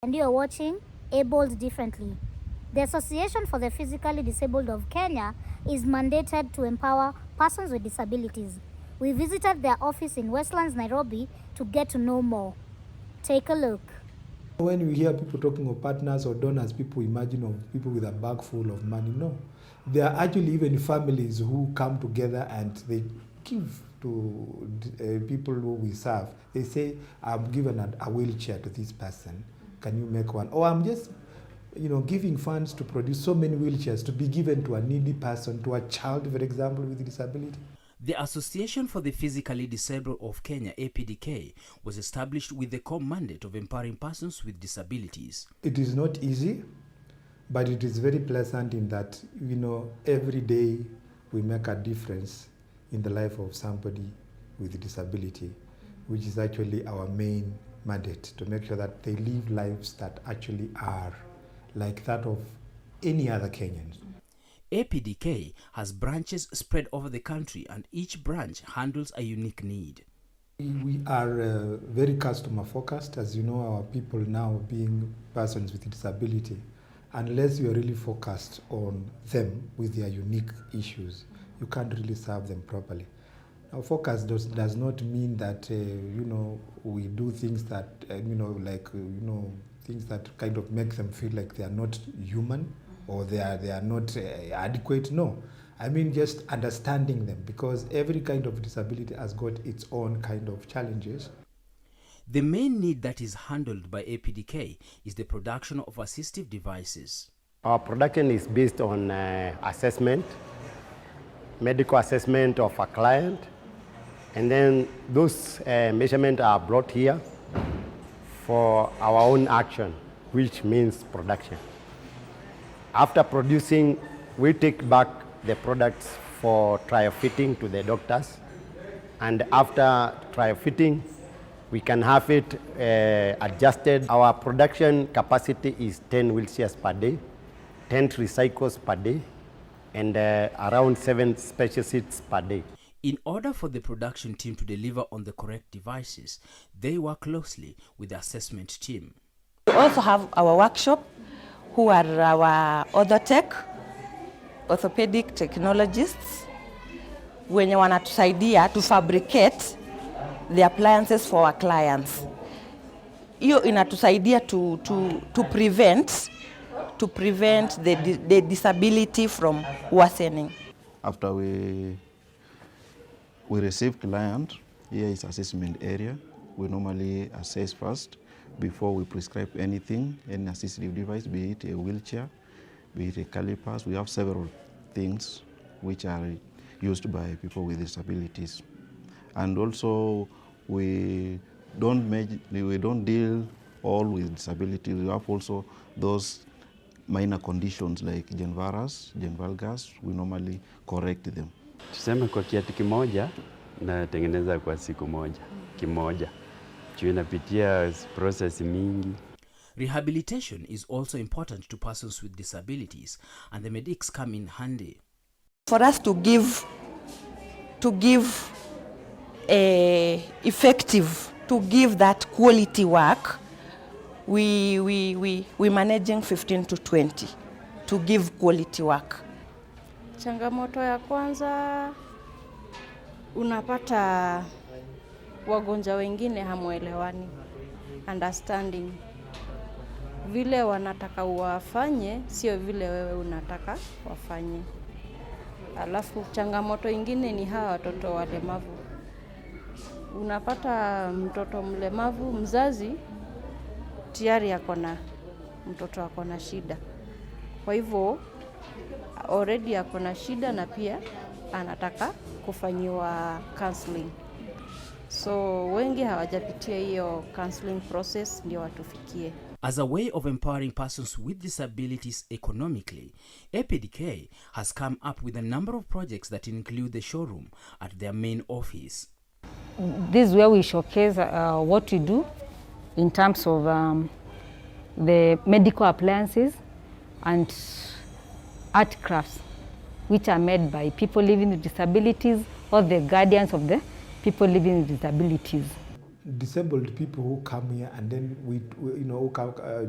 And you are watching Abled Differently. The Association for the Physically Disabled of Kenya is mandated to empower persons with disabilities. We visited their office in Westlands, Nairobi to get to know more. Take a look. When you hear people talking of partners or donors, people imagine of people with a bag full of money. No. There are actually even families who come together and they give to people who we serve. They say, I'm given a wheelchair to this person. Can you make one? Or I'm just giving funds to produce so many wheelchairs to be given to a needy person, to a child, for example, with a disability. The Association for the Physically Disabled of Kenya, APDK, was established with the core mandate of empowering persons with disabilities. It is not easy, but it is very pleasant in that, every day we make a difference in the life of somebody with a disability, which is actually our main mandate, to make sure that they live lives that actually are like that of any other Kenyans. APDK has branches spread over the country, and each branch handles a unique need. We are very customer focused, as you know, our people now being persons with disability. Unless you are really focused on them with their unique issues, you can't really serve them properly. Now, focus does not mean that we do things that things that kind of make them feel like they are not human or they are not adequate. No, I mean just understanding them, because every kind of disability has got its own kind of challenges. The main need that is handled by APDK is the production of assistive devices. Our production is based on assessment, medical assessment of a client, and then those measurements are brought here for our own action, which means production. After producing, we take back the products for trial fitting to the doctors, and after trial fitting, we can have it adjusted. Our production capacity is 10 wheelchairs per day, 10 recycles per day, and around 7 special seats per day. In order for the production team to deliver on the correct devices, they work closely with the assessment team. We also have our workshop, who are our orthopedic technologists, wenye wanatusaidia to fabricate the appliances for our clients. Hiyo inatusaidia to prevent the disability from worsening. After we receive client, here is assessment area. We normally assess first before we prescribe anything, any assistive device, be it a wheelchair, be it a calipers. We have several things which are used by people with disabilities. And also we don't deal all with disabilities. We have also those minor conditions like Genvalgas, we normally correct them. Tuseme kwa kiatu kimoja natengeneza kwa siku kimoja. Tunapitia process mingi. Rehabilitation is also important to persons with disabilities, and the medics come in handy. For us to give that quality work, we managing 15 to 20 to give quality work. Changamoto ya kwanza, unapata wagonjwa wengine hamuelewani, understanding. Vile wanataka wafanye sio vile wewe unataka wafanye. Alafu changamoto ingine ni hawa watoto walemavu. Unapata mtoto mlemavu, mzazi tayari mtoto akona shida. Kwa hivyo already akona shida na pia anataka kufanyiwa counseling. So wengi hawajapitia hiyo counseling process ndio watufikie. As a way of empowering persons with disabilities economically, APDK has come up with a number of projects that include the showroom at their main office. This is where we showcase what we do in terms of the medical appliances and art crafts, which are made by people living with disabilities or the guardians of the people living with disabilities. disabled people who come here and then we who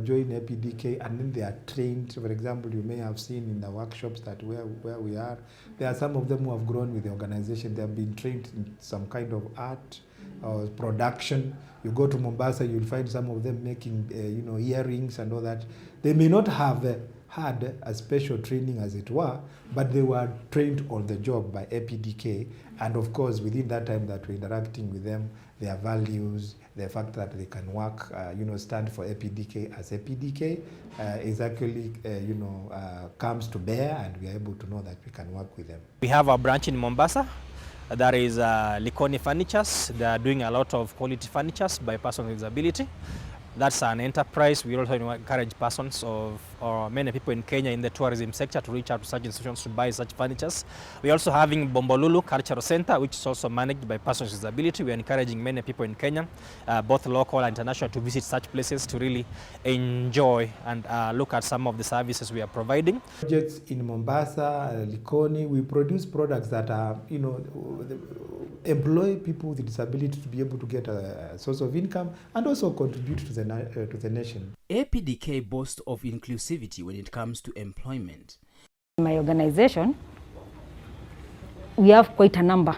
join APDK and then they are trained. For example, you may have seen in the workshops that where we are, there are some of them who have grown with the organization. They have been trained in some kind of art or production. You go to Mombasa, you'll find some of them making earrings and all that. They may not have had a special training as it were, but they were trained on the job by APDK. And of course, within that time that we're interacting with them, their values, the fact that they can work, stand for APDK as APDK is actually, comes to bear, and we are able to know that we can work with them. We have a branch in Mombasa. That is Likoni Furnitures. They are doing a lot of quality furnitures by persons with disability. That's an enterprise. We also encourage persons or many people in Kenya in the tourism sector to reach out to such institutions to buy such furnitures. We're also having Bombolulu Cultural Center, which is also managed by persons with disability. We're encouraging many people in Kenya, both local and international, to visit such places to really enjoy and look at some of the services we are providing. Projects in Mombasa, Likoni, we produce products that are, employ people with disability to be able to get a source of income and also contribute to the nation. APDK boasts of inclusivity when it comes to employment. In my organization, we have quite a number,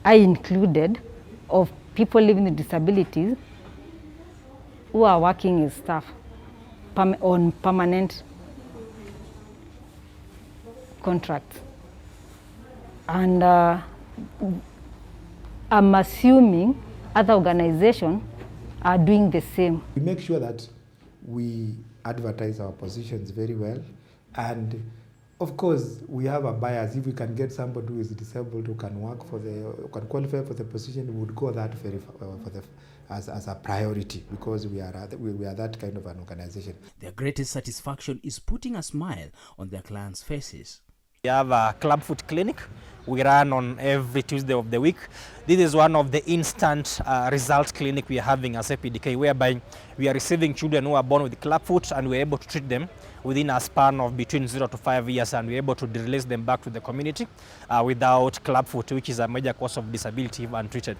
I included, of people living with disabilities who are working as staff on permanent contracts. And I'm assuming other organizations are doing the same. We make sure that we advertise our positions very well, and of course we have a bias. If we can get somebody who is disabled who can work who can qualify for the position, we would go that very as a priority, because we are that kind of an organization. Their greatest satisfaction is putting a smile on their clients' faces. We have a clubfoot clinic. We run on every Tuesday of the week. This is one of the instant results clinic we are having as APDK, whereby we are receiving children who are born with clubfoot, and we're able to treat them within a span of between 0 to 5 years, and we're able to release them back to the community without clubfoot, which is a major cause of disability if untreated.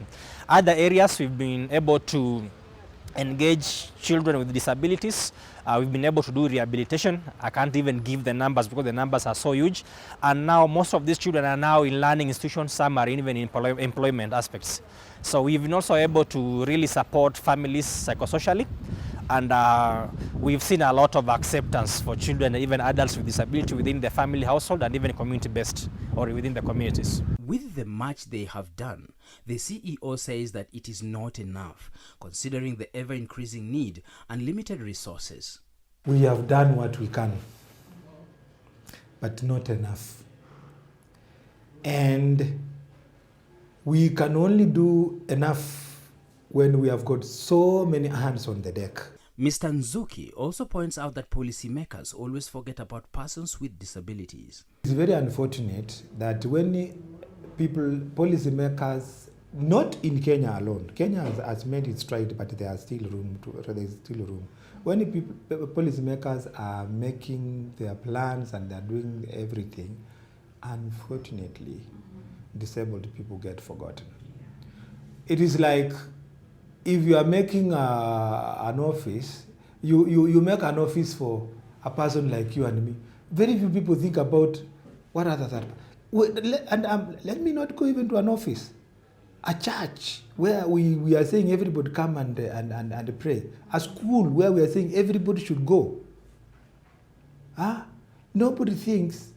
Other areas we've been able to engage children with disabilities. We've been able to do rehabilitation. I can't even give the numbers because the numbers are so huge. And now most of these children are now in learning institutions, some are even in employment aspects. So we've been also able to really support families psychosocially. And we've seen a lot of acceptance for children and even adults with disability within the family household and even community-based or within the communities. With the much they have done, the CEO says that it is not enough, considering the ever-increasing need and limited resources. We have done what we can, but not enough. And we can only do enough when we have got so many hands on the deck. Mr. Nzuki also points out that policymakers always forget about persons with disabilities. It's very unfortunate that when policymakers, not in Kenya alone, Kenya has made its stride, but there is still room. When policymakers are making their plans and they're doing everything, unfortunately, disabled people get forgotten. It is like, if you are making an office, you make an office for a person like you and me. Very few people think about what other that. And let me not go even to an office. A church where we are saying everybody come and pray. A school where we are saying everybody should go. Nobody thinks,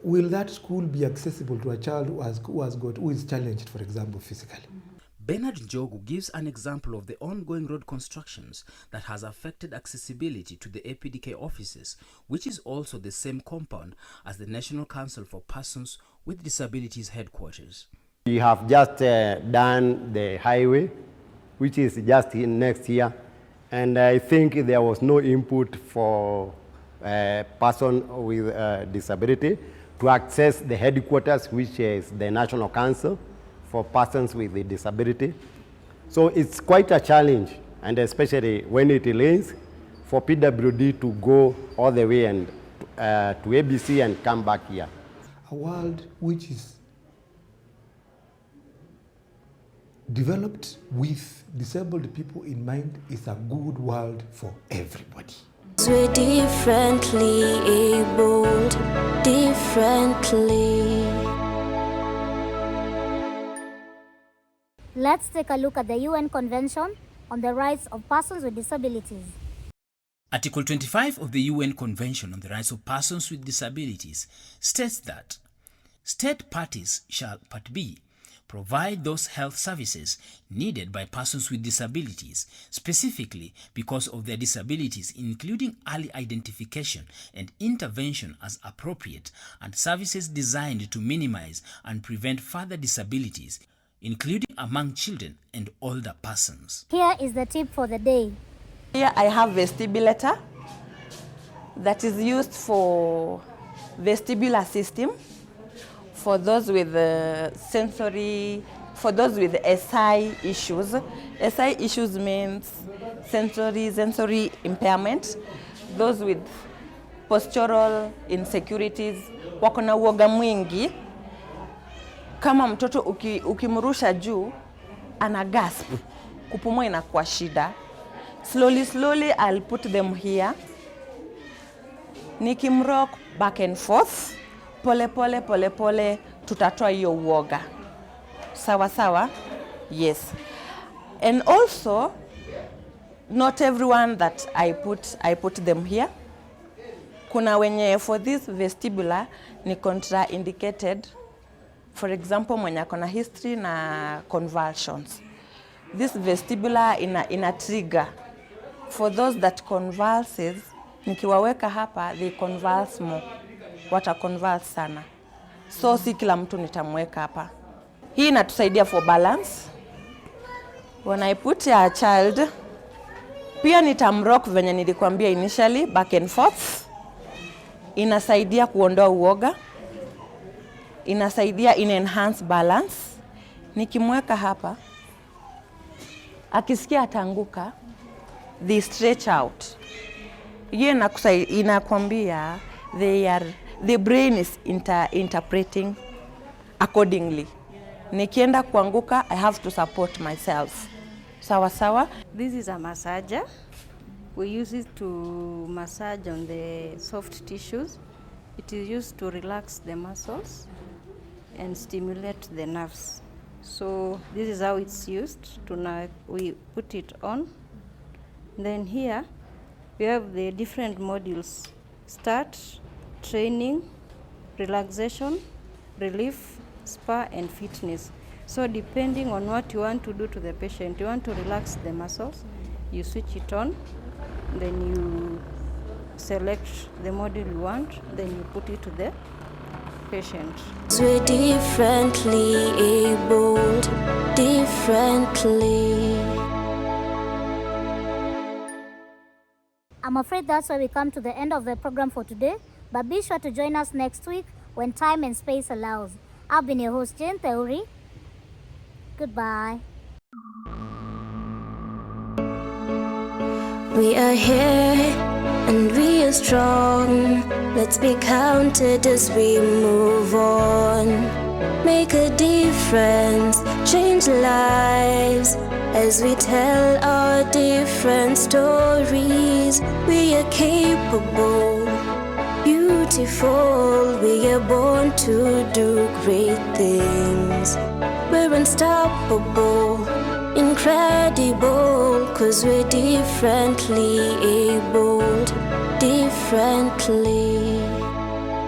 will that school be accessible to a child who is challenged, for example, physically? Bernard Njogu gives an example of the ongoing road constructions that has affected accessibility to the APDK offices, which is also the same compound as the National Council for Persons with Disabilities headquarters. We have just done the highway, which is just in next year, and I think there was no input for a person with disability to access the headquarters, which is the National Council for Persons with a Disability. So it's quite a challenge, and especially when it rains, for PWD to go all the way and to ABC and come back here. A world which is developed with disabled people in mind is a good world for everybody. We're differently abled, differently. Let's take a look at the UN Convention on the Rights of Persons with Disabilities. Article 25 of the UN Convention on the Rights of Persons with Disabilities states that state parties shall, Part B, provide those health services needed by persons with disabilities, specifically because of their disabilities, including early identification and intervention as appropriate, and services designed to minimize and prevent further disabilities, including among children and older persons. Here is the tip for the day. Here I have vestibular that is used for vestibular system for those with sensory, for those with SI issues. SI issues means sensory impairment. Those with postural insecurities, wako na uoga mwingi. Kama mtoto ukimrusha juu, ana gasp, kupumua inakuwa shida. Slowly I'll put them here. Nikimrock back and forth. Pole pole tutatoa hiyo uoga. Sawa? Yes. And also, not everyone that I put them here. Kuna wenye for this vestibular ni contraindicated. For example, mwenye akona history na convulsions. This vestibular ina trigger. For those that convulses, nikiwaweka hapa, they convulse more. Wata convulse sana. So si kila mtu nitamweka hapa. Hii inatusaidia for balance. When I put a child, pia nitamrock venye nilikwambia initially, back and forth. Inasaidia kuondoa uoga. Inasaidia enhance balance. Nikimweka hapa, akisikia atanguka, they stretch out. Hiyo inakwambia the brain is interpreting accordingly. Nikienda kuanguka, I have to support myself. Sawa? This is a massager. We use it to massage on the soft tissues. It is used to relax the muscles and stimulate the nerves. So this is how it's used. We put it on. Then here we have the different modules: start, training, relaxation, relief, spa, and fitness. So depending on what you want to do to the patient, you want to relax the muscles, you switch it on, then you select the module you want, then you put it to the patient. We're differently abled, differently. I'm afraid that's where we come to the end of the program for today, but be sure to join us next week when time and space allows. I've been your host, Jane Theory. Goodbye. We are here and we are strong. Let's be counted as we move on. Make a difference, change lives as we tell our different stories. We are capable, beautiful. We are born to do great things. We're unstoppable, incredible, 'cause we're differently abled, differently.